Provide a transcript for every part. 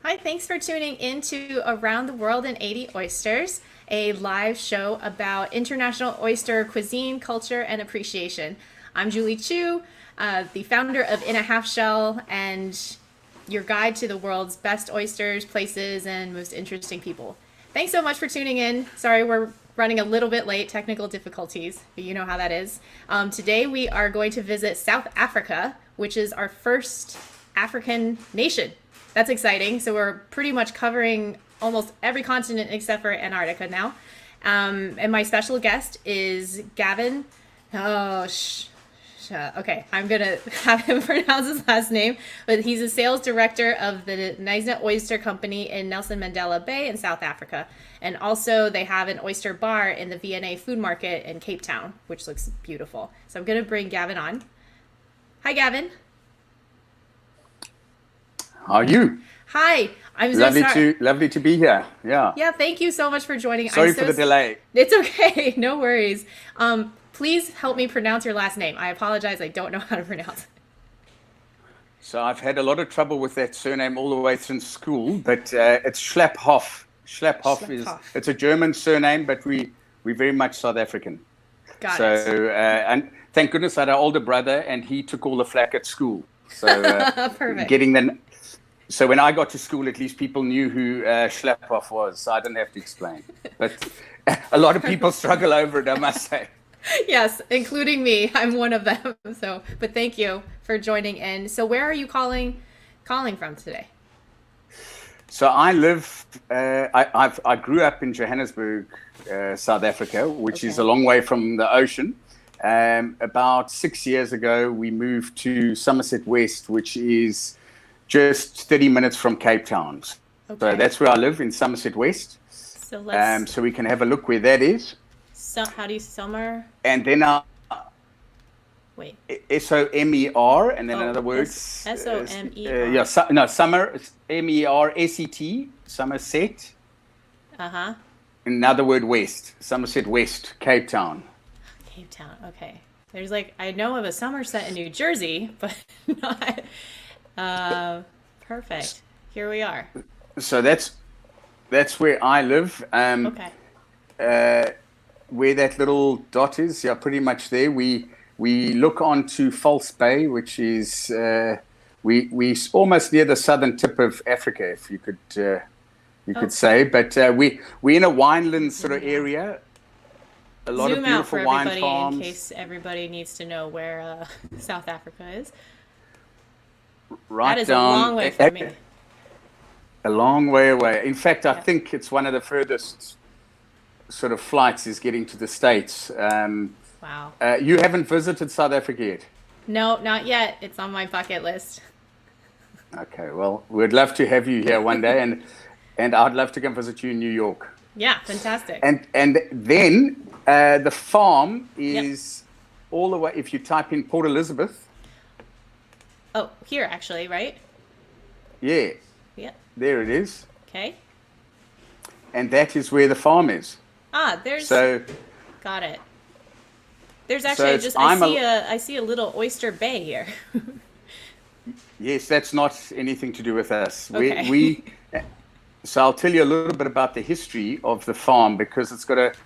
Hi, thanks for tuning in to Around the World in 80 Oysters, a live show about international oyster cuisine, culture, and appreciation. I'm Julie Chu, the founder of In a Half Shell, and your guide to the world's best oysters, places, and most interesting people. Thanks so much for tuning in. Sorry, we're running a little bit late, technical difficulties, but you know how that is. Today, we are going to visit South Africa, which is our first African nation. That's exciting. So we're pretty much covering almost every continent except for Antarctica now. And my special guest is Gavin. Okay, I'm gonna have him pronounce his last name, but he's a sales director of the Knysna Oyster Company in Nelson Mandela Bay in South Africa, and also they have an oyster bar in the V&A Food Market in Cape Town, which looks beautiful. So I'm gonna bring Gavin on. Hi, Gavin. How are you? Hi, I'm so sorry. Lovely to be here. Yeah. Yeah, thank you so much for joining. Sorry for the delay. It's okay, no worries. Please help me pronounce your last name. I apologize, I don't know how to pronounce it. So I've had a lot of trouble with that surname all the way since school, but it's Schlaphoff. Schlaphoff. It's a German surname, but we're very much South African. Got it. And thank goodness I had an older brother, and he took all the flack at school. So Perfect. So when I got to school, at least people knew who Schlaphoff was, so I didn't have to explain. But a lot of people struggle over it, I must say. Yes, including me. I'm one of them. But thank you for joining in. So where are you calling from today? So I live. I grew up in Johannesburg, South Africa, which is a long way from the ocean. About 6 years ago, we moved to Somerset West, which is just 30 minutes from Cape Town. Okay. So that's where I live, in Somerset West. So let's. So we can have a look where that is. So how do you summer? And then Wait. SOMER, and then in other words. SOMER. Summer, MERSET, Somerset. Uh-huh. In other word, West, Somerset West, Cape Town. Cape Town, okay. There's I know of a Somerset in New Jersey, but not. Perfect. Here we are. So that's where I live. Okay. Where that little dot is, yeah, pretty much there. We look onto False Bay, which is we almost near the southern tip of Africa, if you could say. But we're in a wineland sort of area. A lot Zoom of out beautiful for wine everybody farms. in case everybody needs to know where South Africa is. Right that is down, a long way from me. A long way away. In fact, I think it's one of the furthest sort of flights is getting to the States. Wow. You haven't visited South Africa yet? No, not yet. It's on my bucket list. Okay, well, we'd love to have you here one day, and I'd love to come visit you in New York. Yeah, fantastic. And then the farm is all the way, if you type in Port Elizabeth. Oh, here actually, right? Yeah. Yep. There it is. Okay. And that is where the farm is. Got it. There's actually I see a little oyster bay here. Yes, that's not anything to do with us. Okay. So I'll tell you a little bit about the history of the farm, because it's got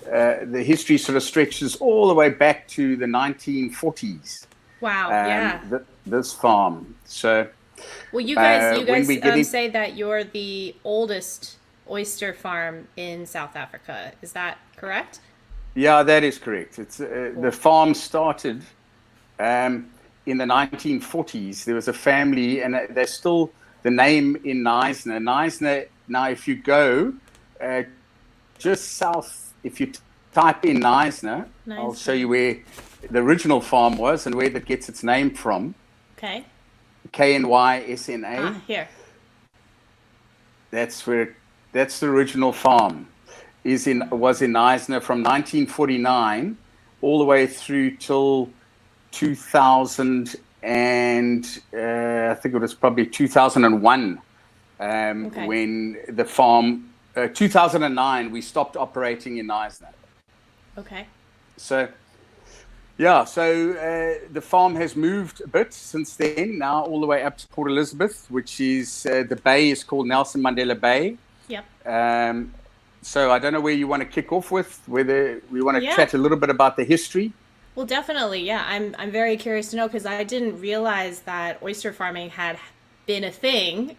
the history sort of stretches all the way back to the 1940s. Wow. Yeah. This farm. So. Well, you guys say that you're the oldest oyster farm in South Africa. Is that correct? Yeah, that is correct. It's the farm started in the 1940s. There was a family, and there's still the name in Knysna. Knysna. Now, if you go just south, if you type in Knysna, I'll show you where the original farm was and where that gets its name from. Okay. Knysna. Here. That's the original farm. Was in Knysna from 1949 all the way through till 2000, and I think it was probably 2001 when the farm. 2009 we stopped operating in Knysna. Okay. So Yeah, so the farm has moved a bit since then, now all the way up to Port Elizabeth, which is the bay is called Nelson Mandela Bay. Yep. So I don't know where you want to kick off with, whether we want to Yeah. chat a little bit about the history. Well, definitely. Yeah. I'm very curious to know because I didn't realize that oyster farming had been a thing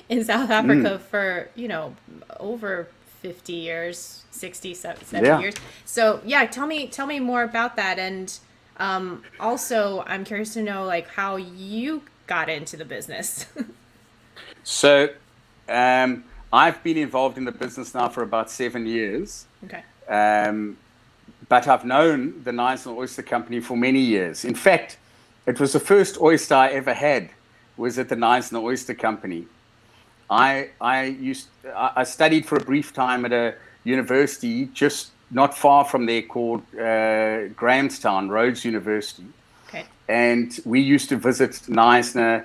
in South Africa for, over 50 years, 60, 70 Yeah. years. So, yeah, tell me more about that. And also, I'm curious to know like how you got into the business. So I've been involved in the business now for about 7 years. Okay. But I've known the Knysna Oyster Company for many years. In fact, it was the first oyster I ever had was at the Knysna Oyster Company. I studied for a brief time at a university just not far from there called Grahamstown, Rhodes University. Okay. And we used to visit Knysna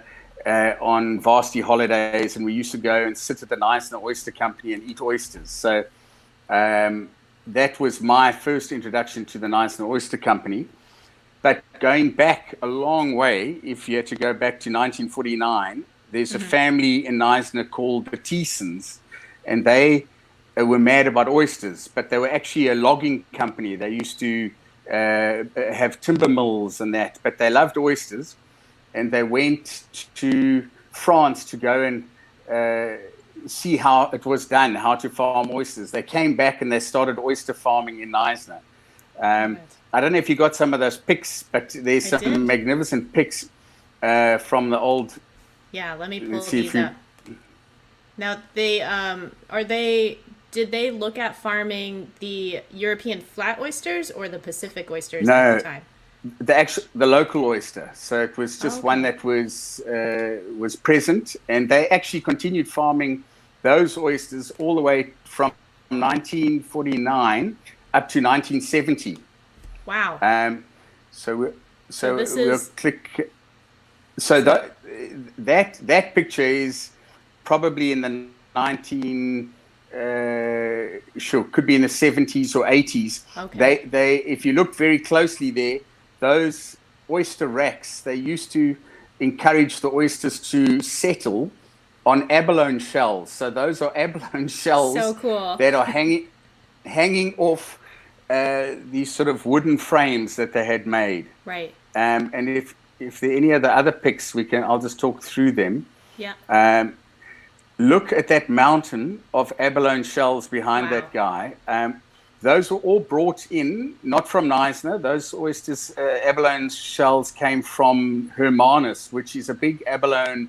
on varsity holidays, and we used to go and sit at the Knysna Oyster Company and eat oysters. So that was my first introduction to the Knysna Oyster Company. But going back a long way, if you had to go back to 1949, there's a family in Knysna called the Teesons, and they were mad about oysters, but they were actually a logging company. They used to have timber mills and that, but they loved oysters, and they went to France to go and see how it was done, how to farm oysters. They came back and they started oyster farming in Knysna. I don't know if you got some of those pics, but there's some magnificent pics from the old. Yeah, let me pull these up. Now, did they look at farming the European flat oysters or the Pacific oysters at the time? The local oyster. So it was just one that was present, and they actually continued farming those oysters all the way from 1949 up to 1970. Wow. So we'll click. So that picture is probably in the could be in the 70s or 80s. Okay. They if you look very closely there, those oyster racks, they used to encourage the oysters to settle on abalone shells. So those are abalone shells So cool. that are hanging off these sort of wooden frames that they had made. Right. And if there are any of the other pics, I'll just talk through them. Yeah. Look at that mountain of abalone shells behind that guy. Those were all brought in, not from Knysna. Those oysters, abalone shells came from Hermanus, which is a big abalone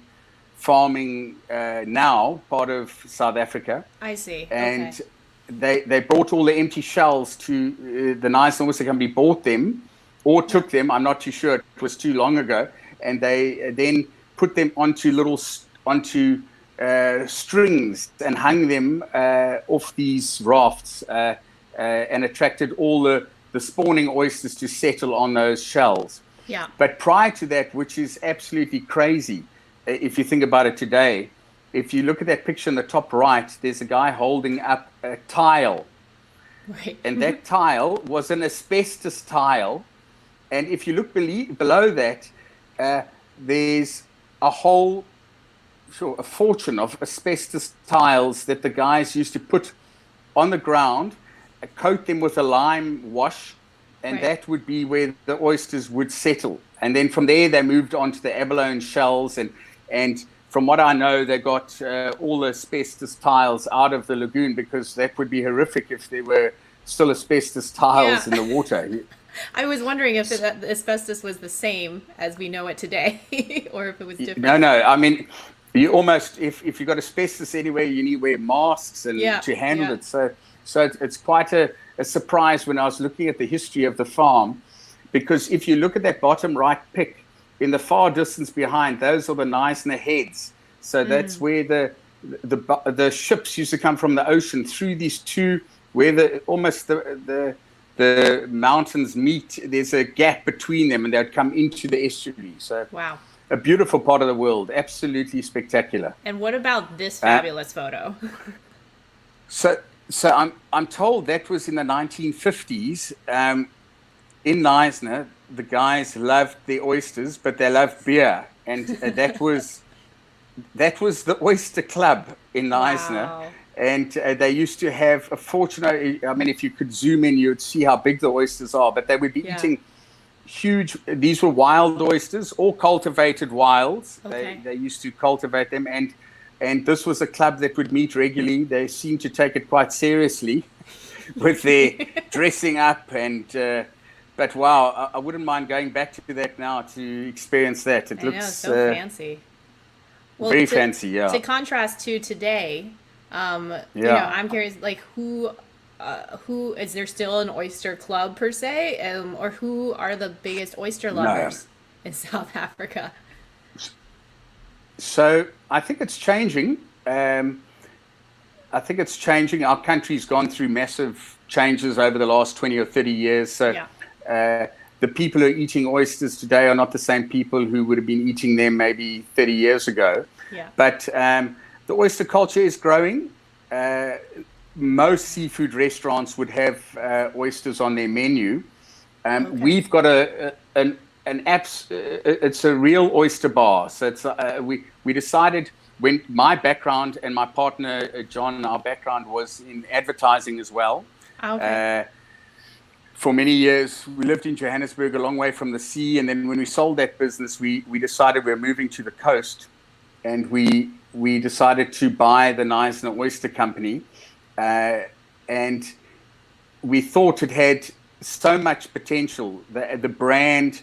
farming now, part of South Africa. I see. And they brought all the empty shells to the Knysna Oyster Company, bought them or took them. I'm not too sure. It was too long ago. And they then put them onto strings and hung them off these rafts and attracted all the spawning oysters to settle on those shells. Yeah. But prior to that, which is absolutely crazy, if you think about it today, if you look at that picture in the top right, there's a guy holding up a tile. Right. And that tile was an asbestos tile. And if you look below that, there's a fortune of asbestos tiles that the guys used to put on the ground, coat them with a lime wash, and that would be where the oysters would settle. And then from there, they moved on to the abalone shells. And from what I know, they got all the asbestos tiles out of the lagoon, because that would be horrific if there were still asbestos tiles in the water. I was wondering if the asbestos was the same as we know it today, or if it was different. No. I mean, you almost, if you got asbestos anywhere, you need to wear masks and to handle it. So it's quite a surprise when I was looking at the history of the farm, because if you look at that bottom right pic, in the far distance behind, those are the Knysna heads. So that's where the ships used to come from the ocean through these two, where the mountains meet. There's a gap between them, and they'd come into the estuary. So wow. A beautiful part of the world, absolutely spectacular. And what about this fabulous photo? So I'm told that was in the 1950s. In Knysna, the guys loved the oysters, but they loved beer, and that was the Oyster Club in Knysna. Wow. And they used to have a fortune. I mean, if you could zoom in, you'd see how big the oysters are. But they would be eating huge. These were wild oysters, all cultivated wilds. Okay. They used to cultivate them, and this was a club that would meet regularly. They seemed to take it quite seriously with their dressing up and. But wow, I wouldn't mind going back to that now to experience that. It looks so fancy. Well, very fancy, yeah. To contrast to today, you know, I'm curious, like who is there still an oyster club per se, or who are the biggest oyster lovers in South Africa? So I think it's changing. Our country's gone through massive changes over the last 20 or 30 years. So the people who are eating oysters today are not the same people who would have been eating them maybe 30 years ago. Yeah. But the oyster culture is growing. Most seafood restaurants would have oysters on their menu. We've got an apps. It's a real oyster bar. So it's we decided, when my background and my partner John, our background was in advertising as well. Okay. For many years, we lived in Johannesburg, a long way from the sea. And then when we sold that business, we decided we were moving to the coast. And we decided to buy the Knysna Oyster Company. And we thought it had so much potential. The brand,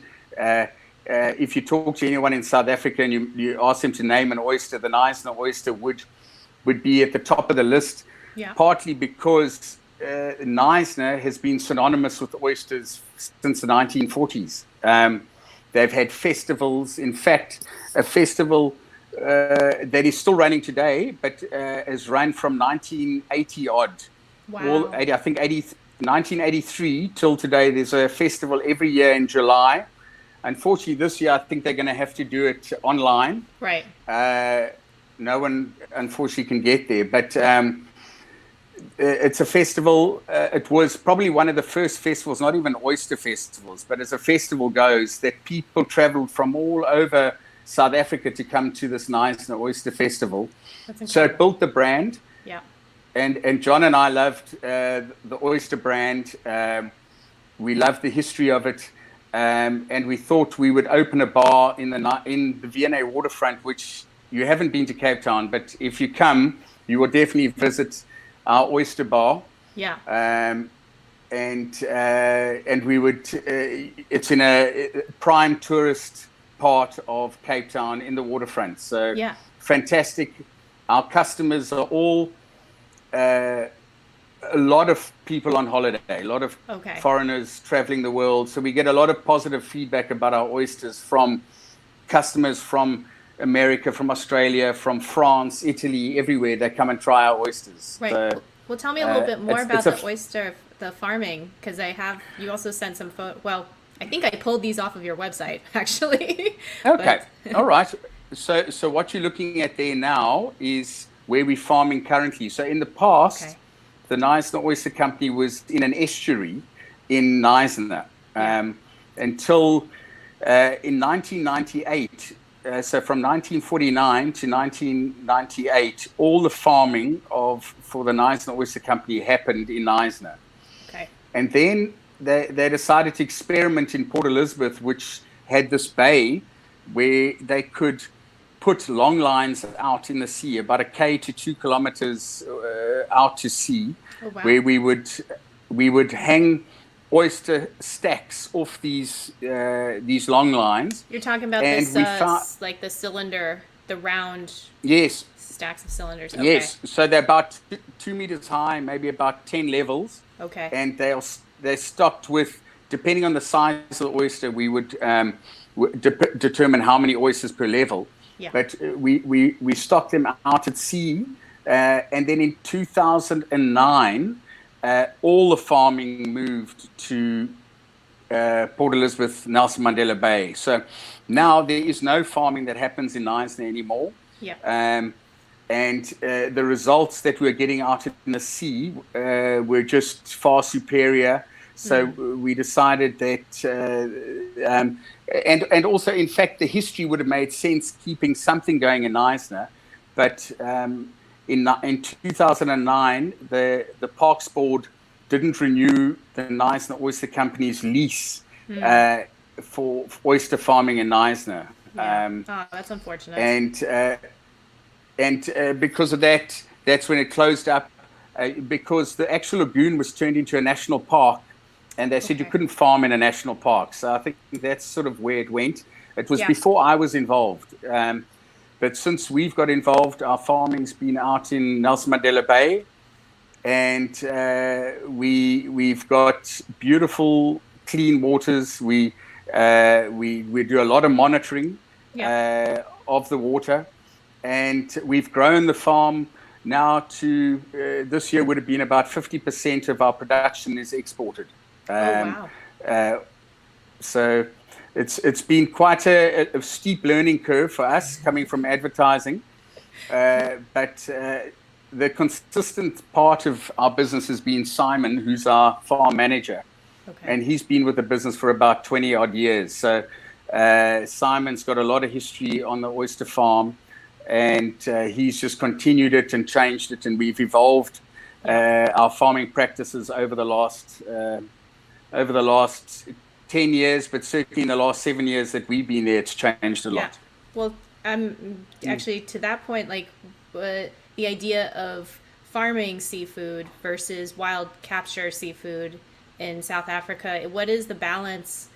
if you talk to anyone in South Africa and you ask them to name an oyster, the Knysna Oyster would be at the top of the list. Yeah. Partly because Knysna has been synonymous with oysters since the 1940s. They've had festivals. In fact, a festival that is still running today, but has run from 1980 odd. Wow. I think 1983 till today. There's a festival every year in July. Unfortunately, this year I think they're going to have to do it online. Right. No one, unfortunately, can get there, but. It's a festival. It was probably one of the first festivals, not even oyster festivals, but as a festival goes, that people traveled from all over South Africa to come to this Knysna Oyster Festival. So it built the brand. Yeah. And John and I loved the oyster brand. We loved the history of it. And we thought we would open a bar in the V&A waterfront, which you haven't been to Cape Town, but if you come, you will definitely visit our oyster bar. Yeah. And we would, it's in a prime tourist part of Cape Town in the waterfront. So fantastic. Our customers are all, a lot of people on holiday, a lot of foreigners traveling the world. So we get a lot of positive feedback about our oysters from customers from America, from Australia, from France, Italy, everywhere. They come and try our oysters. Right. So, well, tell me a little bit more about the oyster, the farming, because you also sent some well, I think I pulled these off of your website, actually. Okay. All right. So what you're looking at there now is where we're farming currently. So in the past, the Knysna Oyster Company was in an estuary in Knysna until in 1998. So from 1949 to 1998, all the farming for the Knysna Oyster Company happened in Knysna. Okay. And then they decided to experiment in Port Elizabeth, which had this bay where they could put long lines out in the sea, about 1 to 2 kilometers out to sea, where we would hang oyster stacks off these long lines. You're talking about this, like the cylinder, the round stacks of cylinders. Okay. Yes, so they're about 2 meters high, maybe about 10 levels. Okay. And they're stocked with, depending on the size of the oyster, we would determine how many oysters per level. Yeah. But we stocked them out at sea, and then in 2009. All the farming moved to Port Elizabeth, Nelson Mandela Bay. So now there is no farming that happens in Knysna anymore. Yeah. And the results that we're getting out in the sea were just far superior. So we decided that, and also, in fact, the history would have made sense keeping something going in Knysna. But in 2009, the Parks Board didn't renew the Knysna Oyster Company's lease for oyster farming in Knysna. Oh, that's unfortunate. And because of that, that's when it closed up. Because the actual lagoon was turned into a national park, and they said you couldn't farm in a national park. So I think that's sort of where it went. It was before I was involved. But since we've got involved, our farming's been out in Nelson Mandela Bay, and we've got beautiful, clean waters. We do a lot of monitoring of the water, and we've grown the farm now to this year would have been about 50% of our production is exported. So it's been quite a steep learning curve for us coming from advertising, but the consistent part of our business has been Simon, who's our farm manager, and he's been with the business for about 20 odd years. So Simon's got a lot of history on the oyster farm, and he's just continued it and changed it, and we've evolved our farming practices over the last 10 years, but certainly in the last 7 years that we've been there, it's changed a lot. Well, actually to that point, like the idea of farming seafood versus wild capture seafood in South Africa, what is the balance?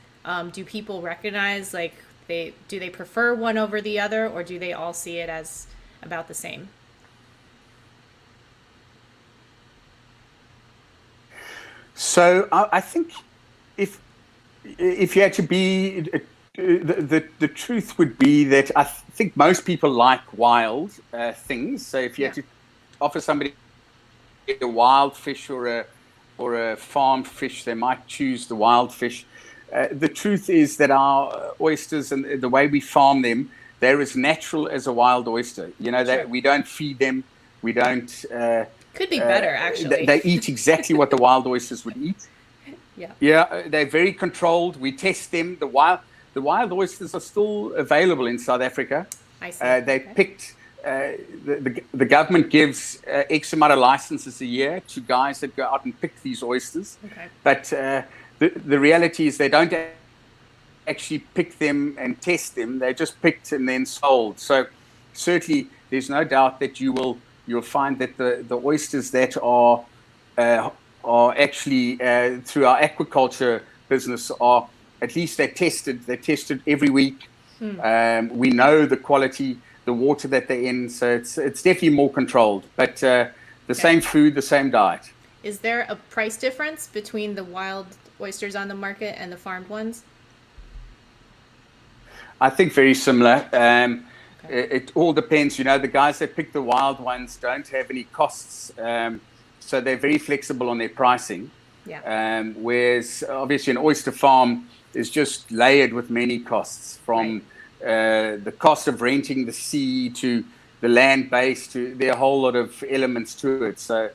Do people recognize, like, do they prefer one over the other, or do they all see it as about the same? So I think if you had to be, the truth would be that I think most people like wild things. So if you had to offer somebody a wild fish or a farmed fish, they might choose the wild fish. The truth is that our oysters and the way we farm them, they're as natural as a wild oyster. You know, that we don't feed them. We don't. Could be better, actually. They eat exactly what the wild oysters would eat. Yeah, they're very controlled. We test them. The wild oysters are still available in South Africa. I see. They picked. The government gives X amount of licenses a year to guys that go out and pick these oysters. But the reality is they don't actually pick them and test them. They're just picked and then sold. So certainly there's no doubt that you'll find that the oysters that are actually through our aquaculture business are, at least they're tested every week. We know the quality, the water that they're in, so it's definitely more controlled, but the same food, the same diet. Is there a price difference between the wild oysters on the market and the farmed ones? I think very similar. It all depends. You know, the guys that pick the wild ones don't have any costs, so they're very flexible on their pricing. Whereas obviously an oyster farm is just layered with many costs, from the cost of renting the sea to the land base, to there are a whole lot of elements to it. So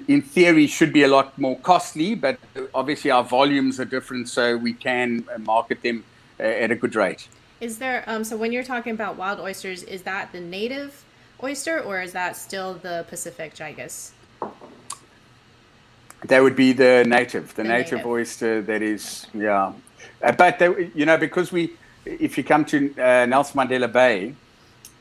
in theory should be a lot more costly, but obviously our volumes are different, so we can market them at a good rate. Is there so when you're talking about wild oysters, is that the native oyster, or is that still the Pacific gigas? That would be the native oyster. That is, but you know, because if you come to Nelson Mandela Bay,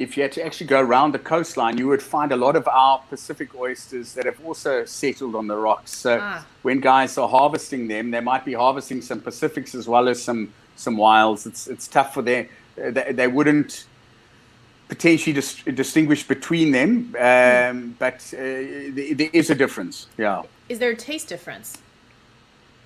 if you had to actually go around the coastline, you would find a lot of our Pacific oysters that have also settled on the rocks. So when guys are harvesting them, they might be harvesting some Pacifics as well as some wilds. It's tough for them. They wouldn't potentially distinguish between them, but there is a difference. Yeah. Is there a taste difference,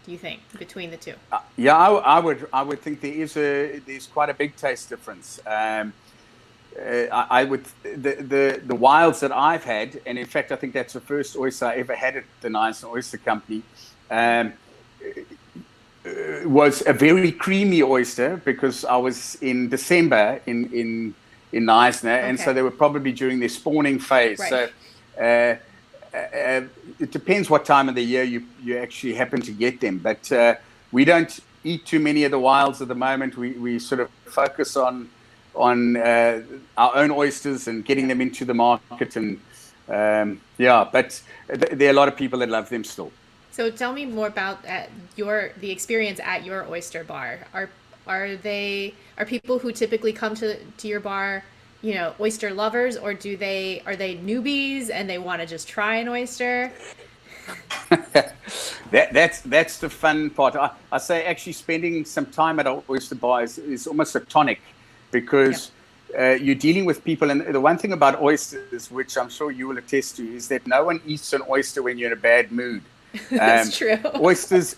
do you think, between the two? I would think there's quite a big taste difference. I would the wilds that I've had, and in fact I think that's the first oyster I ever had at the Knysna Oyster Company, was a very creamy oyster, because I was in December in Knysna, and so they were probably during their spawning phase. So it depends what time of the year you actually happen to get them. But we don't eat too many of the wilds at the moment. We sort of focus on our own oysters and getting them into the market. And but there are a lot of people that love them still. So tell me more about the experience at your oyster bar. Are people who typically come to your bar, oyster lovers, or are they newbies and they want to just try an oyster? That's the fun part. I say actually spending some time at an oyster bar is almost a tonic, because you're dealing with people. And the one thing about oysters, which I'm sure you will attest to, is that no one eats an oyster when you're in a bad mood. That's true. Oysters.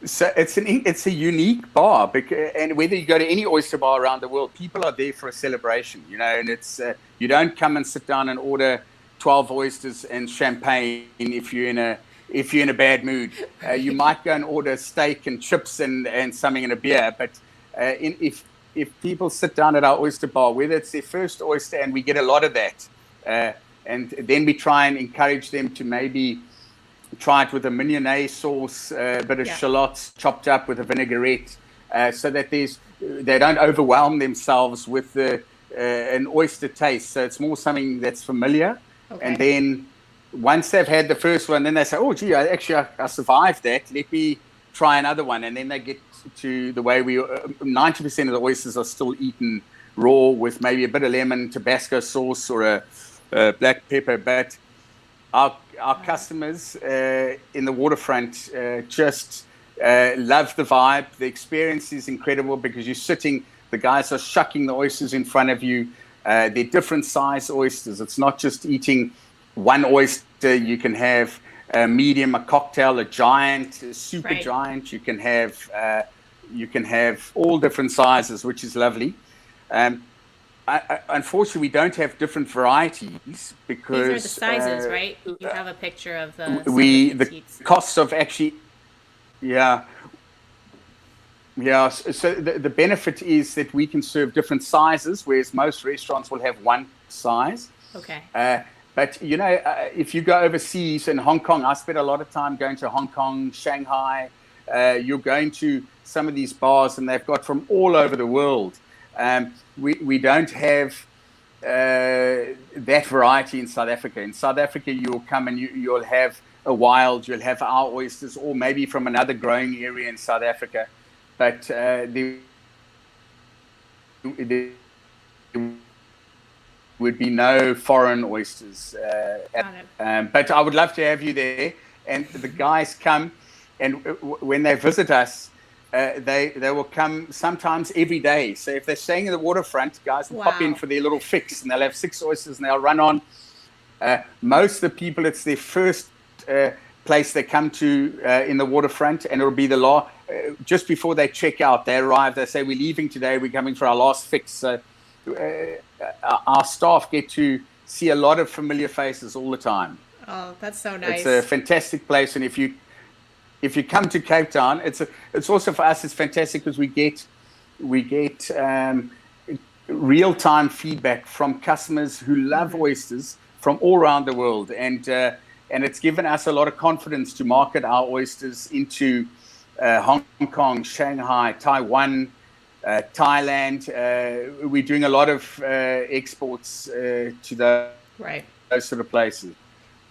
So it's a unique bar, and whether you go to any oyster bar around the world, people are there for a celebration, and it's you don't come and sit down and order 12 oysters and champagne if you're in a bad mood. You might go and order steak and chips and something and a beer, but if people sit down at our oyster bar, whether it's their first oyster, and we get a lot of that, and then we try and encourage them to maybe try it with a mignonette sauce, a bit of shallots chopped up with a vinaigrette, so that they don't overwhelm themselves with an oyster taste. So it's more something that's familiar. Okay. And then once they've had the first one, then they say, oh, gee, I survived that. Let me try another one. And then they get to the way 90% of the oysters are still eaten raw with maybe a bit of lemon, Tabasco sauce, or a black pepper. But our customers in the waterfront just love the vibe. The experience is incredible, because you're sitting, the guys are shucking the oysters in front of you. They're different size oysters. It's not just eating one oyster. You can have a medium, a cocktail, a giant, a super giant. You can have all different sizes, which is lovely. Unfortunately, we don't have different varieties, because these are the sizes, right? You have a picture of the costs of actually, So the benefit is that we can serve different sizes, whereas most restaurants will have one size. Okay. But if you go overseas, in Hong Kong, I spent a lot of time going to Hong Kong, Shanghai. You're going to some of these bars, and they've got from all over the world. We don't have that variety in South Africa. In South Africa, you'll come and you'll have a wild, you'll have our oysters, or maybe from another growing area in South Africa. But there would be no foreign oysters. But I would love to have you there. And the guys come, and when they visit us, they will come sometimes every day. So if they're staying in the waterfront, guys will pop in for their little fix, and they'll have 6 oysters and they'll run on. Most of the people, it's their first place they come to in the waterfront, and it'll be the just before they check out, they arrive, they say, we're leaving today, we're coming for our last fix. So our staff get to see a lot of familiar faces all the time. Oh, that's so nice. It's a fantastic place, and if you come to Cape Town, it's also for us, it's fantastic, because we get real-time feedback from customers who love oysters from all around the world, and it's given us a lot of confidence to market our oysters into Hong Kong, Shanghai, Taiwan, Thailand. We're doing a lot of exports to those sort of places.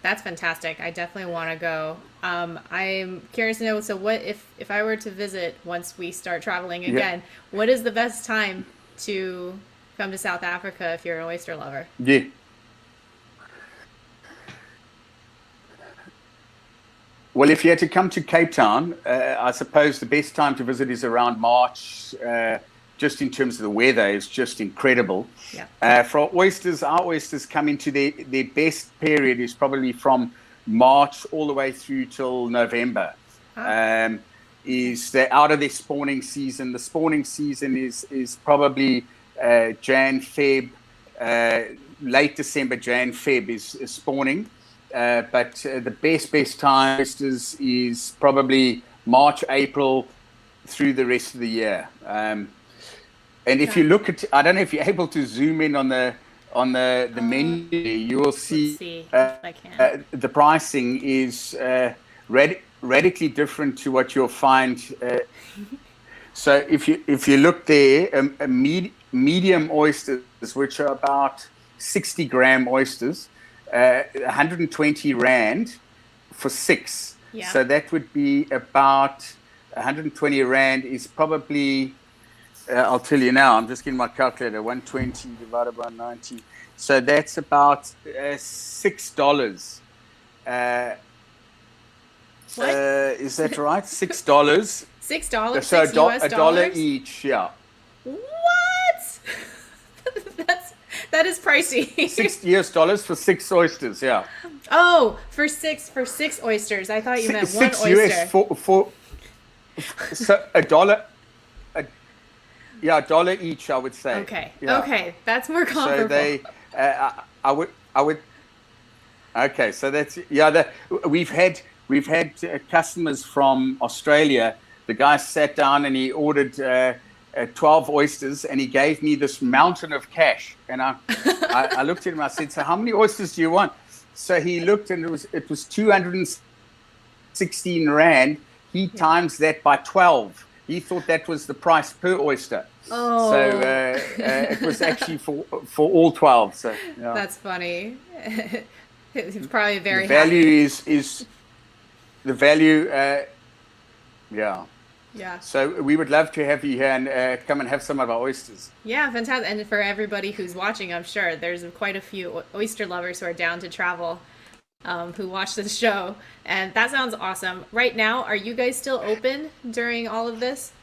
That's fantastic. I definitely want to go. I'm curious to know, so what if I were to visit once we start traveling again, what is the best time to come to South Africa if you're an oyster lover? Yeah. Well, if you had to come to Cape Town, I suppose the best time to visit is around March. Just in terms of the weather, is just incredible. Yeah. For our oysters come into their best period is probably from March all the way through till November. Is they're out of their spawning season. The spawning season is probably Jan, Feb, late December, Jan, Feb is spawning. But the best time is probably March, April through the rest of the year. And if you look at, I don't know if you're able to zoom in on the on the menu, you will Let's see see if I can. the pricing is radically different to what you'll find. So if you look there, medium oysters, which are about 60-gram oysters, 120 rand for 6. Yeah. So that would be about 120 rand is probably, I'll tell you now, I'm just getting my calculator, 120 divided by 90. So that's about $6. What? Is that right? $6. $6? So $6 US a dollar dollars? each, yeah. What? That is pricey. $6 for 6 oysters, yeah. Oh, for six oysters. I thought you meant one Six oyster. US for so a dollar, a dollar each, I would say. Okay. Yeah. Okay, that's more comparable. So they, I would. Okay, so that's we've had customers from Australia. The guy sat down and he ordered 12 oysters, and he gave me this mountain of cash. And I looked at him. I said, "So how many oysters do you want?" So he looked, and it was 216 rand. He times that by 12. He thought that was the price per oyster. Oh. So it was actually for all 12. So yeah. That's funny. It's probably very the value happy. is the value. Yeah. Yeah. So we would love to have you here and come and have some of our oysters. Yeah, fantastic. And for everybody who's watching, I'm sure there's quite a few oyster lovers who are down to travel, who watch this show. And that sounds awesome. Right now, are you guys still open during all of this?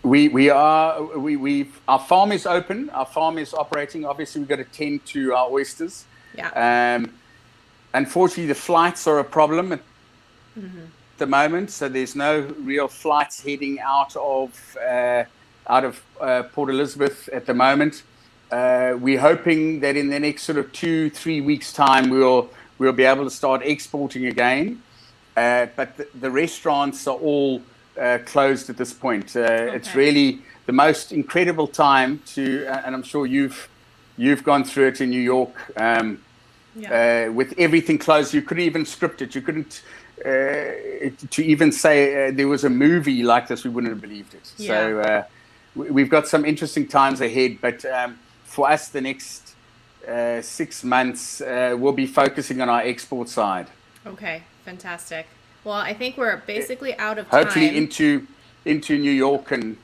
Our farm is open. Our farm is operating. Obviously, we've got to tend to our oysters. Yeah. Unfortunately, the flights are a problem at the moment. So there's no real flights heading out of Port Elizabeth at the moment. We're hoping that in the next sort of 2-3 weeks' time, we'll be able to start exporting again. But the restaurants are all closed at this point. It's really the most incredible time to, and I'm sure you've gone through it in New York. With everything closed, you couldn't even script it. You couldn't to even say there was a movie like this. We wouldn't have believed it. Yeah. So we've got some interesting times ahead. But for us, the next 6 months, we'll be focusing on our export side. Okay, fantastic. Well, I think we're basically out of time. Hopefully into New York and.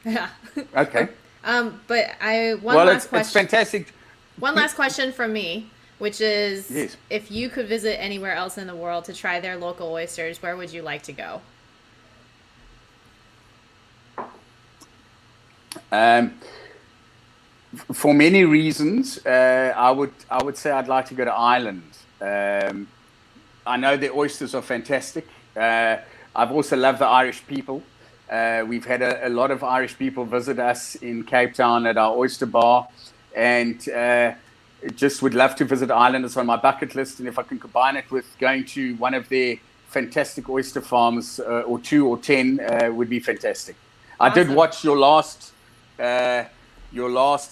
Yeah. Okay. But last question. It's fantastic. One last question from me, which is, yes, if you could visit anywhere else in the world to try their local oysters, where would you like to go? For many reasons, I would say I'd like to go to Ireland. I know the oysters are fantastic. I've also loved the Irish people. We've had a lot of Irish people visit us in Cape Town at our oyster bar. And just would love to visit Ireland. It's on my bucket list. And if I can combine it with going to one of their fantastic oyster farms, or 2 or 10, would be fantastic. Awesome. I did watch your last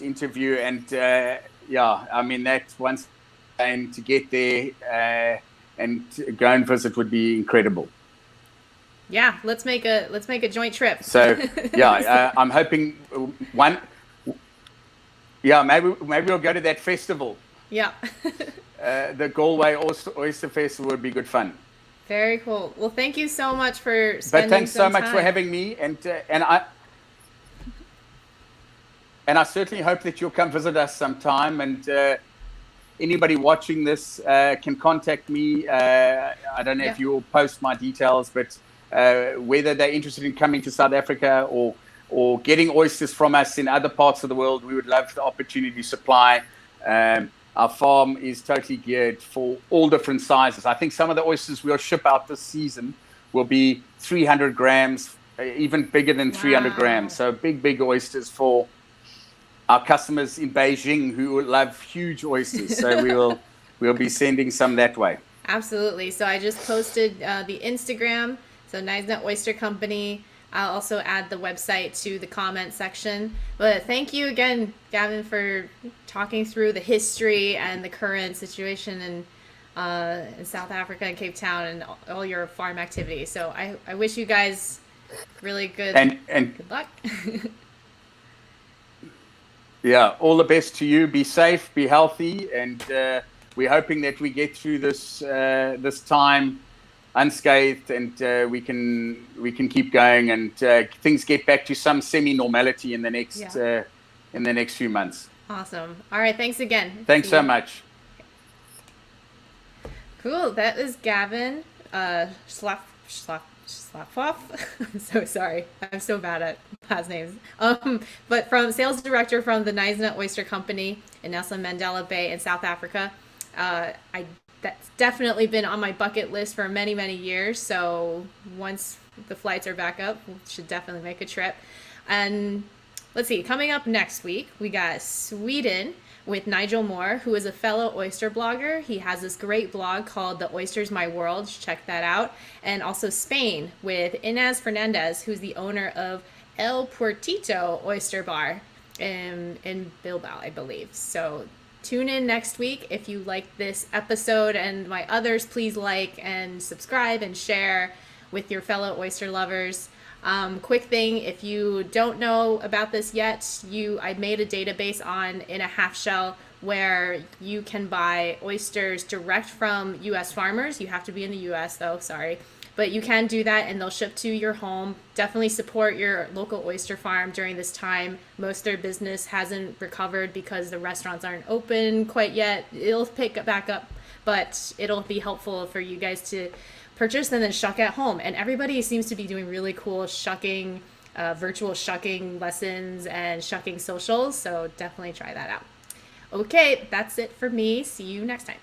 interview, and I mean, that once and to get there and go and visit would be incredible. Yeah, let's make a joint trip. So I'm hoping one. Yeah, maybe we'll go to that festival. Yeah. The Galway Oyster Festival would be good fun. Very cool. Well, thank you so much for spending But thanks some so much time. for having me, and I certainly hope that you'll come visit us sometime. And anybody watching this can contact me. I don't know if you'll post my details, but whether they're interested in coming to South Africa or getting oysters from us in other parts of the world, we would love the opportunity to supply. Our farm is totally geared for all different sizes. I think some of the oysters we'll ship out this season will be 300 grams, even bigger than 300 grams. So big oysters for our customers in Beijing who love huge oysters. So we'll be sending some that way. Absolutely. So I just posted the Instagram. So Knysna Oyster Company. I'll also add the website to the comment section. But thank you again, Gavin, for talking through the history and the current situation in South Africa and Cape Town and all your farm activities. So I wish you guys really good good luck. Yeah, all the best to you. Be safe, be healthy, and we're hoping that we get through this time unscathed, and we can keep going, and things get back to some semi-normality in the next few months. Awesome. All right. Thanks again. Thanks so much. Cool. That is Gavin Schlaphoff. I'm so sorry. I'm so bad at last names. But from sales director from the Knysna Oyster Company in Nelson Mandela Bay in South Africa. That's definitely been on my bucket list for many, many years. So once the flights are back up, we should definitely make a trip. And let's see, coming up next week, we got Sweden with Nigel Moore, who is a fellow oyster blogger. He has this great blog called The Oysters My World. Check that out. And also Spain with Inez Fernandez, who's the owner of El Puertito Oyster Bar in Bilbao, I believe. So tune in next week. If you like this episode and my others, please like and subscribe and share with your fellow oyster lovers. Quick thing, if you don't know about this yet, I made a database on In a Half Shell where you can buy oysters direct from U.S. farmers. You have to be in the U.S. though, sorry. But you can do that and they'll ship to your home. Definitely support your local oyster farm during this time. Most of their business hasn't recovered because the restaurants aren't open quite yet. It'll pick back up, but it'll be helpful for you guys to purchase and then shuck at home. And everybody seems to be doing really cool shucking, virtual shucking lessons and shucking socials. So definitely try that out. Okay, that's it for me. See you next time.